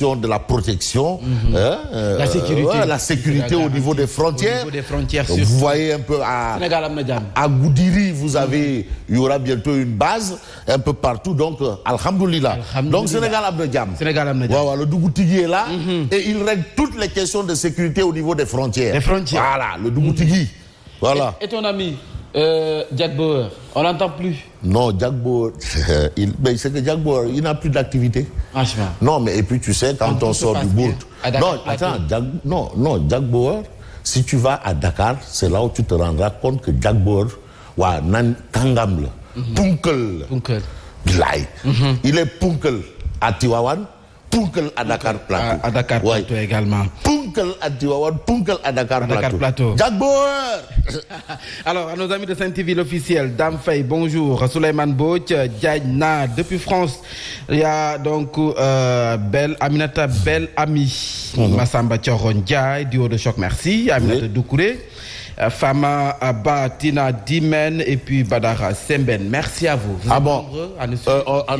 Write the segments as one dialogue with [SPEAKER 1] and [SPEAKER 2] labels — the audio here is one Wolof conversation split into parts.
[SPEAKER 1] de la protection, la sécurité au niveau des frontières. Vous voyez un peu à Goudiri, vous avez, il y aura bientôt une base un peu partout. Donc, alhamdoulilah. Donc, Sénégal Abnedjam. Voilà, le Dougoutigui est là et il règle toutes les questions de sécurité au niveau des frontières. Voilà, le Dougoutigui. Voilà.
[SPEAKER 2] Et ton ami Jack Bauer, on l'entend plus.
[SPEAKER 1] Non, Jack Bauer, c'est que Jack Bauer, il n'a plus d'activité. Non, mais et puis tu sais, quand on sort du bourg. Non, attends, Jack Bauer, si tu vas à Dakar, c'est là où tu te rendras compte que Jack Bauer, nan Kangam, Punkel. Il est Punkel à Tiwawan, Punkel à Dakar Plateau.
[SPEAKER 2] À Dakar Plateau également.
[SPEAKER 1] Punkel à Tiwawan, Punkel à Dakar Plateau. Jack Bauer.
[SPEAKER 2] Alors, à nos amis de Saint-TV l'officiel, Dame Faye, bonjour. Souleymane Boch, Diagna, depuis France, il y a donc Aminata Bel Ami, Massamba Tchoron Diaye, duo de choc, merci. Aminata Doukouré, Fama Abba Tina Dimen et puis Badara Semben. Merci à vous.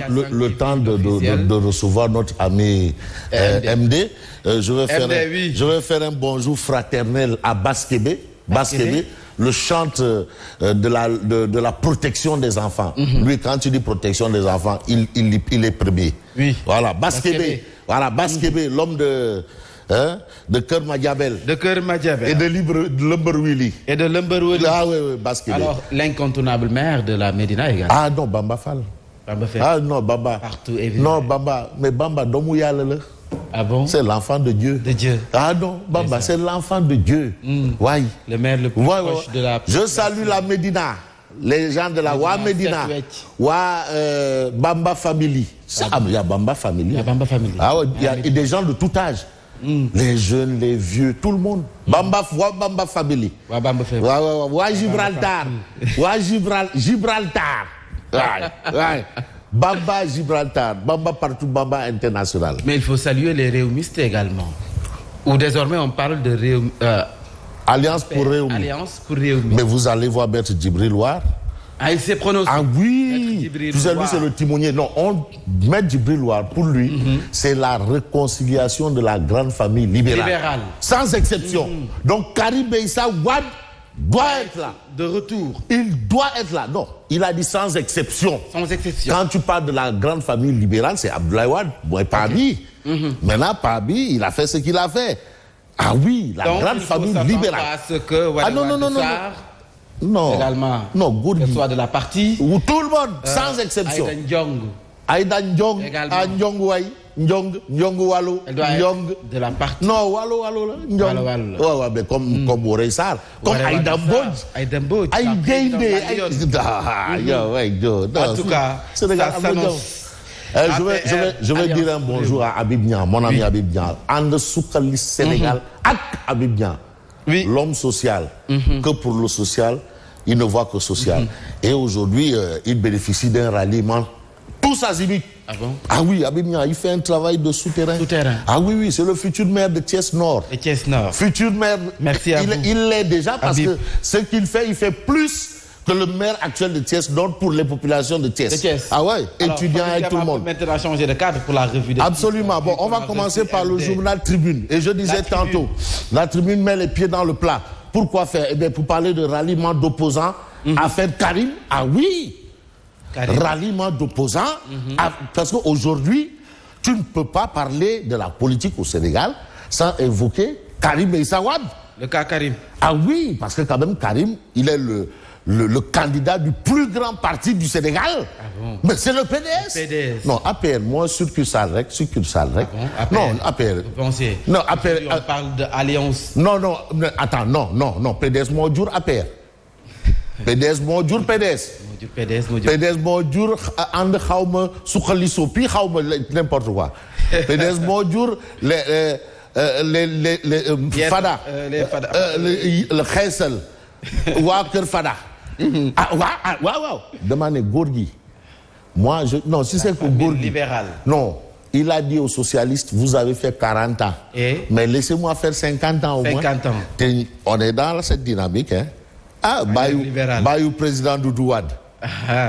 [SPEAKER 1] Le temps de recevoir notre ami MD, je vais faire un bonjour fraternel à Baskébé, le chante de la protection des enfants. Lui, quand tu dis protection des enfants, il est premier.
[SPEAKER 2] Oui.
[SPEAKER 1] Voilà, Baskébé. Voilà, Baskébé, l'homme de Keur Madiabel. Et de Lumberwili. Ah oui, Baskébé.
[SPEAKER 2] Alors, l'incontournable maire de la Médina également.
[SPEAKER 1] Ah non, Bamba Fall. Ah non, Bamba.
[SPEAKER 2] Partout, évidemment.
[SPEAKER 1] Non, Bamba. Mais Bamba, Domouyale.
[SPEAKER 2] Ah bon?
[SPEAKER 1] C'est l'enfant de Dieu. Ah non, Bamba, c'est l'enfant de Dieu. Ouais.
[SPEAKER 2] Le maire le plus proche de la...
[SPEAKER 1] Je salue la Médina. Les gens de la Wa Médina. Bamba Family. Il y a Bamba Family. Ah ouais, il y a des gens de tout âge. Les jeunes, les vieux, tout le monde. Bamba Family. Wa Gibraltar. Gibraltar. Ouais. Bamba Gibraltar, Bamba partout, Bamba international.
[SPEAKER 2] Mais il faut saluer les réumistes également. Ou désormais on parle de
[SPEAKER 1] Alliance pour Réumi. Mais vous allez voir Maître Djibril War.
[SPEAKER 2] Ah, il s'est prononcé.
[SPEAKER 1] Ah oui. Tu sais, lui c'est le timonier. Non, Maître Djibril War, pour lui, c'est la réconciliation de la grande famille libérale. Sans exception. Donc Karim Meïssa Wade doit être là.
[SPEAKER 2] De retour.
[SPEAKER 1] Il doit être là. Non, il a dit sans exception. Quand tu parles de la grande famille libérale, c'est Abdoulaye Wade, Pabi. Maintenant, Pabi, il a fait ce qu'il a fait. Ah oui, la grande famille libérale. Non.
[SPEAKER 2] Également.
[SPEAKER 1] Non,
[SPEAKER 2] que ce soit de la partie.
[SPEAKER 1] Ou tout le monde, sans exception. Aïda Ndiong. Ndiong Wallo.
[SPEAKER 2] Ndiong de la partie.
[SPEAKER 1] Non, Wallo là. Ndiong. Ouais, mais comme Worey Sarr. Comme Aïda Mbodj.
[SPEAKER 2] En tout cas, ça s'annonce.
[SPEAKER 1] Je vais dire un bonjour à Habib Niang, mon ami Habib Niang. Ande Soukali Sénégal, ak Habib Niang. L'homme social, que pour le social, il ne voit que social. Et aujourd'hui, il bénéficie d'un ralliement tous azimuts.
[SPEAKER 2] Ah bon?
[SPEAKER 1] Ah oui, Habib Niang, il fait un travail de souterrain. Ah oui, c'est le futur maire de Thiès Nord. Futur maire.
[SPEAKER 2] Merci à vous.
[SPEAKER 1] Il l'est déjà parce que ce qu'il fait, il fait plus que le maire actuel de Thiès Nord pour les populations de Thiès. Ah ouais, étudiants et tout le monde.
[SPEAKER 2] Maintenant changer de cadre pour la revue de
[SPEAKER 1] Absolument. Bon, on va commencer par le journal Tribune. Et je disais tantôt, la Tribune met les pieds dans le plat. Pourquoi faire? Eh bien, pour parler de ralliement d'opposants, affaire Karim. Ah oui, ralliement d'opposants. Parce qu'aujourd'hui, tu ne peux pas parler de la politique au Sénégal sans évoquer Karim Meïssa Wade.
[SPEAKER 2] Le cas Karim.
[SPEAKER 1] Ah oui, parce que quand même Karim, il est le candidat du plus grand parti du Sénégal.
[SPEAKER 2] Ah bon?
[SPEAKER 1] Mais c'est le PDS. Non, APR, moi, succursale rek.
[SPEAKER 2] Ah bon?
[SPEAKER 1] Non, APR.
[SPEAKER 2] Vous pensez?
[SPEAKER 1] Non, APR.
[SPEAKER 2] On parle d'alliance.
[SPEAKER 1] Non, attends, non, PDS moo jur APR. PDS moo jur PDS. PDS moo jur ànd xawma suqali soppi xawma n'importe quoi. PDS moo jur les Fada. Le xeesal. waa Kër Fada. waaw. dama ne góor gi. Moi, non, si c'est que góor gi.
[SPEAKER 2] Libéral.
[SPEAKER 1] Non. Il a dit aux socialistes, vous avez fait 40 ans. Mais laissez-moi faire 50 ans au moins.
[SPEAKER 2] 50 ans.
[SPEAKER 1] On est dans cette dynamique. Hein. Ah, Bayou président Doudou Wade.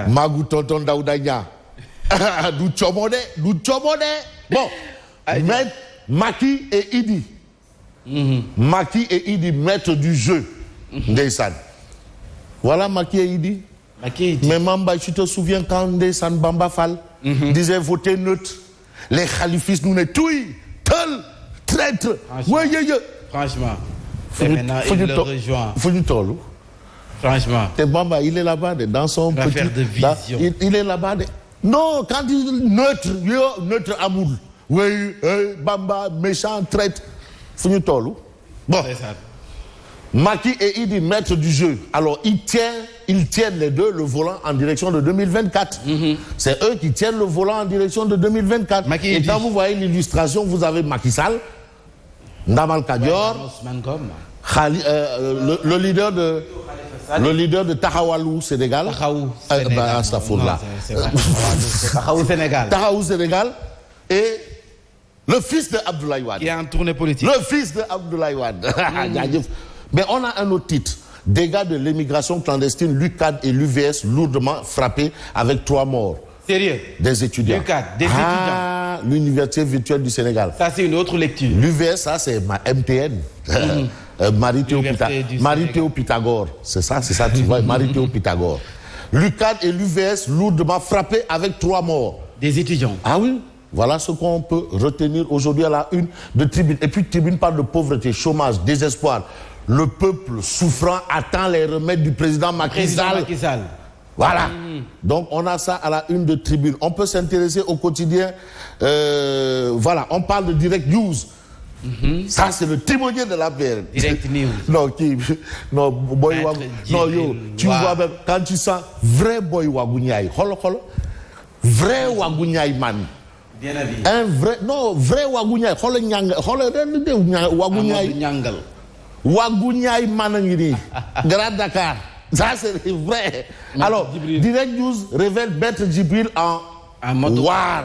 [SPEAKER 1] Magou tonton Daouda Nia. Du Tchomode. Bon, Maître Macky et Idi. Macky et Idi, maître du jeu. Ndeysaan. Voilà Macky et Idi. Mais Mamba, tu te souviens quand Ndeysaan Bamba Fall disait voter neutre. Les khalifistes nous netouillent. Tel, traître.
[SPEAKER 2] Franchement. Et maintenant, il le rejoint. Franchement.
[SPEAKER 1] Bamba, il est là-bas dans son petit...
[SPEAKER 2] de vision.
[SPEAKER 1] Il est là-bas. Non, quand il dit neutre amour. Oui, Bamba, méchant, traître. Bon. Macky et Idi, maître du jeu. Alors, ils tiennent les deux le volant en direction de 2024. C'est eux qui tiennent le volant en direction de 2024. Et quand vous voyez l'illustration, vous avez Macky Sall, Ndamal Kadior, le leader de Taxawu Sénégal. Taxawu Sénégal. Et le fils de Abdoulaye Wade.
[SPEAKER 2] Qui est en tournée politique.
[SPEAKER 1] Le fils de Abdoulaye Wade. Mais on a un autre titre. Dégâts de l'émigration clandestine, l'UCAD et l'UVS lourdement frappés avec 3 morts.
[SPEAKER 2] Sérieux?
[SPEAKER 1] Des étudiants.
[SPEAKER 2] l'UCAD, des étudiants.
[SPEAKER 1] L'université virtuelle du Sénégal.
[SPEAKER 2] Ça, c'est une autre lecture.
[SPEAKER 1] L'UVS, ça, c'est ma MTN. Marie-Théo Pythagore. C'est ça, tu vois, Marie-Théo Pythagore. L'UCAD et l'UVS lourdement frappés avec 3 morts.
[SPEAKER 2] Des étudiants.
[SPEAKER 1] Ah oui? Voilà ce qu'on peut retenir aujourd'hui à la une de Tribune. Et puis Tribune parle de pauvreté, chômage, désespoir. Le peuple souffrant attend les remèdes du président Macky Sall. Voilà. Donc on a ça à la une de Tribune. On peut s'intéresser au quotidien. Voilà, on parle de Direct News. Ça, c'est le témoignier de la paix.
[SPEAKER 2] Direct News.
[SPEAKER 1] Non, boy Wagou. Non, yo, tu vois même, quand tu sens vrai boy Wagouniaï, vrai Wagouniaï man.
[SPEAKER 2] Bien habillé.
[SPEAKER 1] Un vrai Wagouniaï. Wagouniaï. Wagouniaï Manangiri. Grand Dakar. Ça, c'est vrai. Alors, Direct News révèle Maître Djibril en war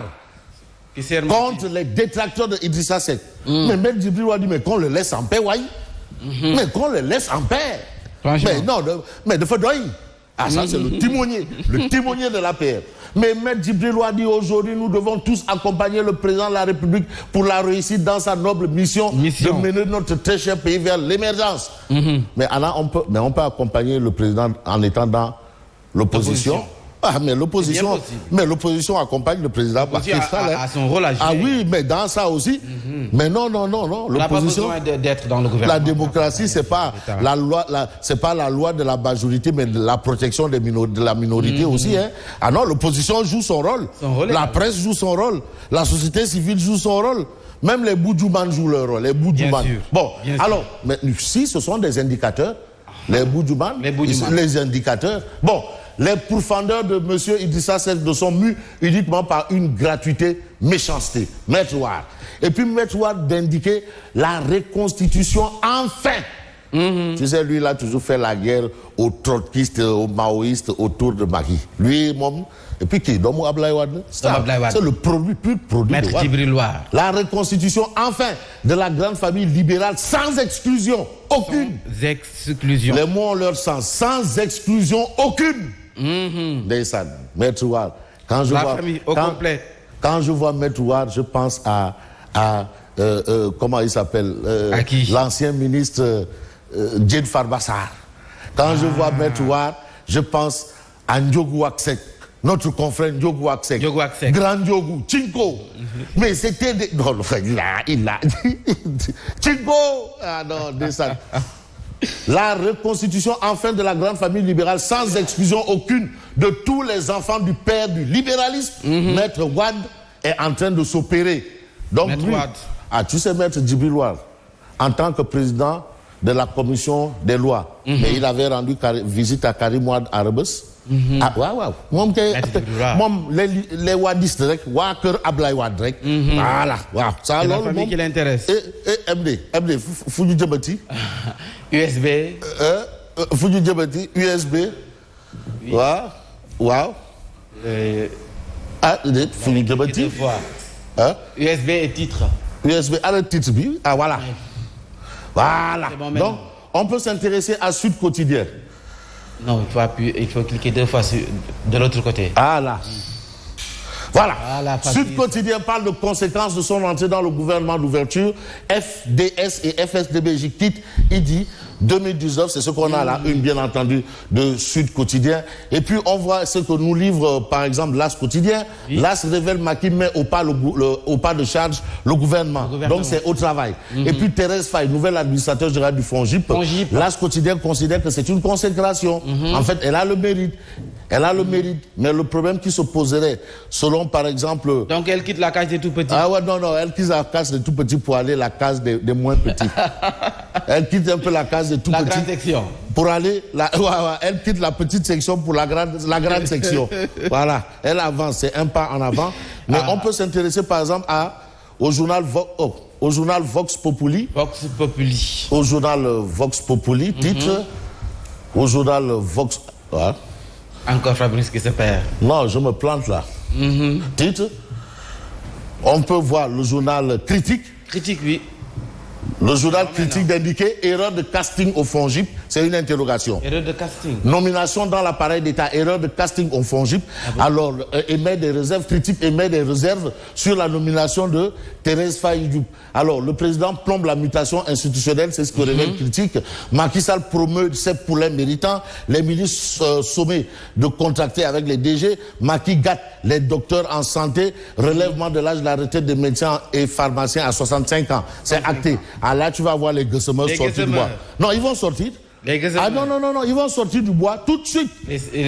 [SPEAKER 1] contre les détracteurs de Idrissa Seck. Mais Maître Djibril a dit, mais qu'on le laisse en paix, ouais. Mais qu'on le laisse en paix. Mais non, mais de fait d'oeil. Ah, ça, c'est le témoigner de la paix. Mais Maître Djibril a dit aujourd'hui, nous devons tous accompagner le président de la République pour la réussite dans sa noble mission. De mener notre très cher pays vers l'émergence. Mais on peut accompagner le président en étant dans l'opposition. Ah, mais l'opposition accompagne le président
[SPEAKER 2] à son rôle à jouer.
[SPEAKER 1] Ah oui, mais dans ça aussi. Mais non.
[SPEAKER 2] On n'a pas besoin d'être dans le gouvernement.
[SPEAKER 1] La démocratie, c'est pas la loi de la majorité, mais de la protection de la minorité aussi. Hein. Ah non, l'opposition joue son rôle. La presse joue son rôle. La société civile joue son rôle. Même les Boudjouman jouent leur rôle. Les Boudjouman. Bon, alors, mais si ce sont des indicateurs, les Boudjouman, les indicateurs. Bon. Les pourfendeurs de M. Idrissa Seck ne sont mus uniquement par une gratuité, méchanceté. Maître Wade. Et puis Maître Wade d'indiquer la reconstitution enfin. Tu sais, lui, il a toujours fait la guerre aux trotskistes, aux maoïstes autour de Macky. Lui, et puis qui? Domou Abdoulaye Wade. C'est le pur produit
[SPEAKER 2] Maître Djibril Wade.
[SPEAKER 1] La reconstitution enfin de la grande famille libérale sans exclusion aucune.
[SPEAKER 2] Sans exclusion.
[SPEAKER 1] Les mots ont leur sens. Sans exclusion aucune. Ndeysaan, Maître Wade. Quand je vois Maître Wade, je pense à comment il s'appelle, l'ancien ministre Diène Farba Sarr. Quand je vois Maître Wade, je pense à Ndiogou Waksek, notre confrère Ndiogou Waksek. Grand Ndiogou, Chinko. Mais c'était des... Non, il a... Chinko. Ah non, Ndeysaan. La reconstitution enfin de la grande famille libérale sans exclusion aucune de tous les enfants du père du libéralisme. Maître Wade est en train de s'opérer. Donc
[SPEAKER 2] Maître Wade.
[SPEAKER 1] Ah, tu sais, Maître Djibril Wade, en tant que président de la commission des lois, mais il avait rendu visite à Karim Wade à Rebeuss. Ah, waaw. Les wadistes rek, waa kër Ablaye Wade rek. Voilà, waaw. Ça,
[SPEAKER 2] c'est la famille qui l'intéresse.
[SPEAKER 1] Et MD, fu ñu jëmati.
[SPEAKER 2] USB.
[SPEAKER 1] Fu ñu jëmati, USB. Waaw. Ah, fu ñu jëmati.
[SPEAKER 2] USB et titre.
[SPEAKER 1] USB, le titre bi. Ah, voilà. Voilà. Bon, donc, on peut s'intéresser à Sud Quotidien.
[SPEAKER 2] Non, il faut cliquer 2 fois de l'autre côté.
[SPEAKER 1] Ah là. Voilà. Sud Quotidien parle de conséquences de son entrée dans le gouvernement d'ouverture. FDS et FSDB quitte. Il dit 2019, c'est ce qu'on a là, une bien entendu de Sud Quotidien. Et puis on voit ce que nous livre par exemple l'As Quotidien. Oui. L'As révèle Macky met au pas de charge le gouvernement. Donc c'est au travail. Et puis Thérèse Faye, nouvelle administrateur général du FONGIP. L'As Quotidien considère que c'est une consécration. En fait, elle a le mérite. Mais le problème qui se poserait, selon par exemple...
[SPEAKER 2] Donc elle quitte la case des tout petits.
[SPEAKER 1] Ah ouais, non, elle quitte la case des tout petits pour aller la case des moins petits. Elle quitte un peu la case des tout petits.
[SPEAKER 2] La grande section.
[SPEAKER 1] Pour aller... elle quitte la petite section pour la grande section. Voilà. Elle avance, c'est un pas en avant. Mais on peut s'intéresser par exemple au journal Vox Populi.
[SPEAKER 2] Vox Populi.
[SPEAKER 1] Au journal Vox Populi, titre... Au journal Vox... Voilà.
[SPEAKER 2] Encore Fabrice qui se perd.
[SPEAKER 1] Non, je me plante là. Titre. On peut voir le journal Critique.
[SPEAKER 2] Critique, oui.
[SPEAKER 1] Le journal Critique d'indiquer erreur de casting au FONGIP, c'est une interrogation.
[SPEAKER 2] Erreur de casting.
[SPEAKER 1] Nomination dans l'appareil d'État, erreur de casting au FONGIP. Alors, émet des réserves, Critique émet des réserves sur la nomination de Thérèse Faye. Alors, le président plombe la mutation institutionnelle, c'est ce que révèle Critique. Macky Sall promeut ses poulains méritants. Les ministres sommés de contracter avec les DG. Macky gâte les docteurs en santé. Relèvement de l'âge de la retraite des médecins et pharmaciens à 65 ans. C'est acté. Ah là, tu vas voir les Gessemers sortir du bois. Non, ils vont sortir. Ah non, ils vont sortir du bois tout de suite.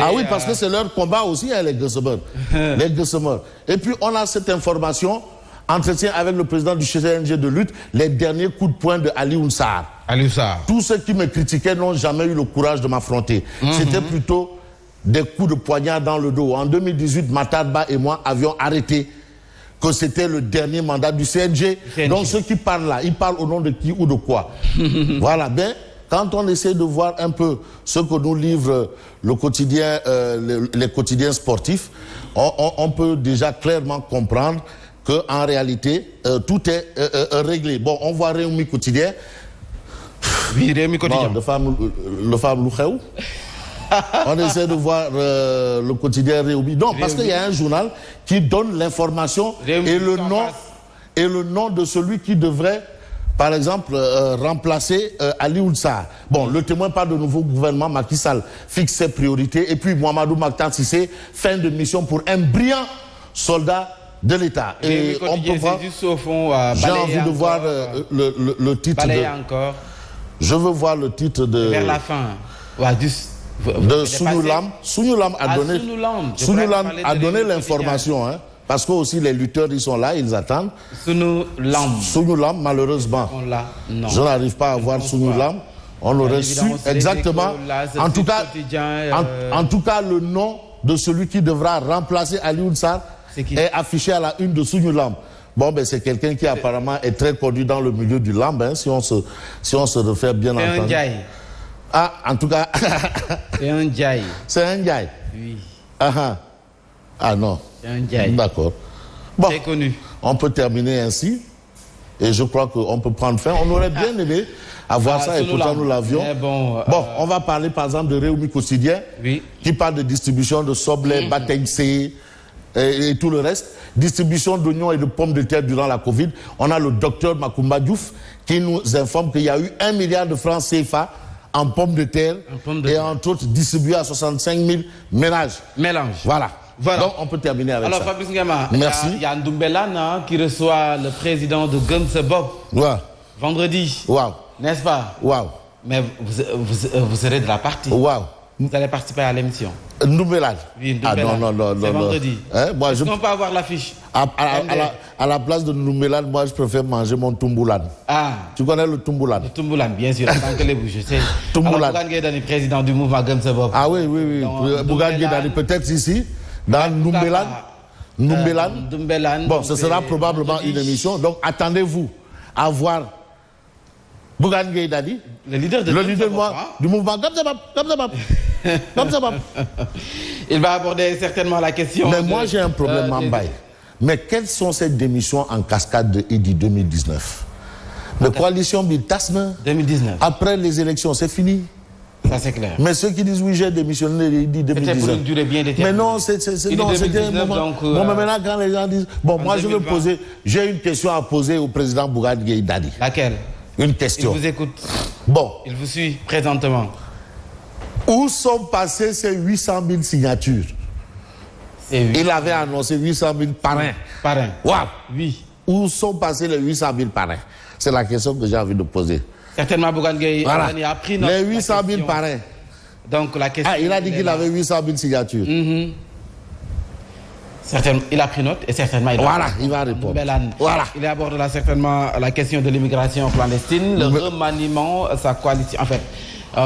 [SPEAKER 1] Ah oui, parce que c'est leur combat aussi, hein, les Gessemers. Les Gessemers. Et puis, on a cette information, entretien avec le président du CNG de lutte, les derniers coups de poing de Ali Ounsar. Tous ceux qui me critiquaient n'ont jamais eu le courage de m'affronter. C'était plutôt des coups de poignard dans le dos. En 2018, Matarba et moi avions arrêté que c'était le dernier mandat du CNG. Donc ceux qui parlent là, ils parlent au nom de qui ou de quoi. Voilà, ben, quand on essaie de voir un peu ce que nous livre le quotidien, les quotidiens sportifs, on peut déjà clairement comprendre qu'en réalité, tout est réglé. Bon, on voit Réumi Quotidien.
[SPEAKER 2] Oui, Réumi Quotidien.
[SPEAKER 1] Non, le femme Louchéou. On essaie de voir le quotidien Réumi. Non, parce qu'il y a un journal qui donne l'information et le nom de celui qui devrait, par exemple, remplacer Ali Ounsar. Bon, le témoin parle de nouveau gouvernement, Macky Sall fixe ses priorités. Et puis Mohamedou Mactar Cissé, fin de mission pour un brillant soldat de l'État. Et on peut voir... J'ai envie de voir le titre
[SPEAKER 2] encore.
[SPEAKER 1] Je veux voir le titre de...
[SPEAKER 2] Vers la fin. Ouais,
[SPEAKER 1] de Sounoulam. Sounoulam a donné l'information, hein, parce que aussi les lutteurs ils sont là, ils attendent. Sounoulam, malheureusement. Je n'arrive pas à voir Sounoulam. On aurait su exactement. En tout cas, le nom de celui qui devra remplacer Ali Ounsar est affiché à la une de Sounoulam. Bon, ben c'est quelqu'un qui apparemment est très connu dans le milieu du lamb, hein, si on se refait bien entendu. Ah, en tout cas...
[SPEAKER 2] C'est un Djaï.
[SPEAKER 1] C'est un Djaï.
[SPEAKER 2] Oui.
[SPEAKER 1] Ah non.
[SPEAKER 2] C'est un Djaï.
[SPEAKER 1] D'accord. Bon,
[SPEAKER 2] très connu.
[SPEAKER 1] On peut terminer ainsi. Et je crois qu'on peut prendre fin. On aurait bien aimé avoir ça et pourtant nous l'avions. Bon, on va parler par exemple de Réumi Quotidien, qui parle de distribution de soblé, Batengsé et tout le reste. Distribution d'oignons et de pommes de terre durant la Covid. On a le docteur Macoumba Diouf qui nous informe qu'il y a eu 1 milliard de francs CFA en pommes de terre et entre autres distribué à 65 000 ménages. Voilà. Donc on peut terminer avec ça.
[SPEAKER 2] Alors Fabrice Ngama,
[SPEAKER 1] merci.
[SPEAKER 2] Il y a Ndoumbelane qui reçoit le président de Gunsebob vendredi.
[SPEAKER 1] Wow.
[SPEAKER 2] N'est-ce pas?
[SPEAKER 1] Wow.
[SPEAKER 2] Mais vous serez de la partie.
[SPEAKER 1] Wow.
[SPEAKER 2] Vous allez participer à l'émission.
[SPEAKER 1] Ndoumbelane.
[SPEAKER 2] Oui, Ndoumbelane.
[SPEAKER 1] Ah non.
[SPEAKER 2] C'est vendredi.
[SPEAKER 1] Hein? Moi,
[SPEAKER 2] est-ce qu'on peut avoir l'affiche?
[SPEAKER 1] À la place de Ndoumbelane, moi je préfère manger mon Tumbulane.
[SPEAKER 2] Ah.
[SPEAKER 1] Tu connais le Tumbulane?
[SPEAKER 2] Le Tumbulane, bien sûr. En tant que les bouches, je sais.
[SPEAKER 1] Tumbulane.
[SPEAKER 2] Alors, Bougane Gueye Dany, président du mouvement Gunsebob.
[SPEAKER 1] Ah oui. Bougane Gueye Dany, peut-être ici, dans Ndoumbelane. Bon, ce sera probablement une émission. Donc attendez-vous à voir Bougane Gueye Dany,
[SPEAKER 2] le leader du
[SPEAKER 1] mouvement Gunsebob.
[SPEAKER 2] Il va aborder certainement la question.
[SPEAKER 1] Mais moi j'ai un problème, Mbaye. Mais quelles sont ces démissions en cascade de Idi 2019? La coalition Biltasme,
[SPEAKER 2] 2019.
[SPEAKER 1] Après les élections, c'est fini.
[SPEAKER 2] Ça, c'est clair.
[SPEAKER 1] Mais ceux qui disent oui, j'ai démissionné, ils disent 2019.
[SPEAKER 2] C'était pour une durée bien déterminée.
[SPEAKER 1] Mais non, c'était un moment. Donc, bon, mais maintenant, quand les gens disent... Bon, moi, 2020. Je veux poser... J'ai une question à poser au président Bougane Gueye Dany.
[SPEAKER 2] Laquelle?
[SPEAKER 1] Une question.
[SPEAKER 2] Il vous écoute.
[SPEAKER 1] Bon.
[SPEAKER 2] Il vous suit présentement.
[SPEAKER 1] Où sont passées ces 800 000 signatures? Il avait annoncé 800 000 parrains.
[SPEAKER 2] Parrains.
[SPEAKER 1] Waouh.
[SPEAKER 2] Oui.
[SPEAKER 1] Où sont passés les 800 000 parrains? C'est la question que j'ai envie de poser.
[SPEAKER 2] Certainement, Bougane Gueye Dany a pris notre...
[SPEAKER 1] Les 800 000 parrains.
[SPEAKER 2] Donc, la question...
[SPEAKER 1] Ah, il a dit qu'il avait 800 000 signatures.
[SPEAKER 2] Certainement, il a pris note et certainement il
[SPEAKER 1] va répondre.
[SPEAKER 2] Voilà. Il aborde certainement la question de l'immigration clandestine, le remaniement, sa coalition, en fait,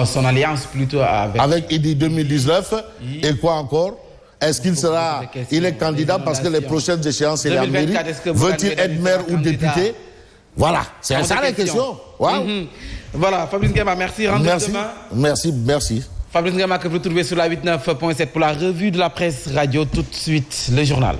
[SPEAKER 2] son alliance plutôt
[SPEAKER 1] avec Idy 2019. Et quoi encore? Est-ce qu'il sera... Il est candidat parce que les prochaines échéances, c'est la mairie. Veut-il être maire ou député? Voilà, c'est ça la question. Wow.
[SPEAKER 2] Voilà, Fabrice Nguema, merci.
[SPEAKER 1] Merci.
[SPEAKER 2] Demain.
[SPEAKER 1] Merci.
[SPEAKER 2] Fabrice Nguema que vous trouvez sur la 89.7 pour la revue de la presse radio. Tout de suite, le journal.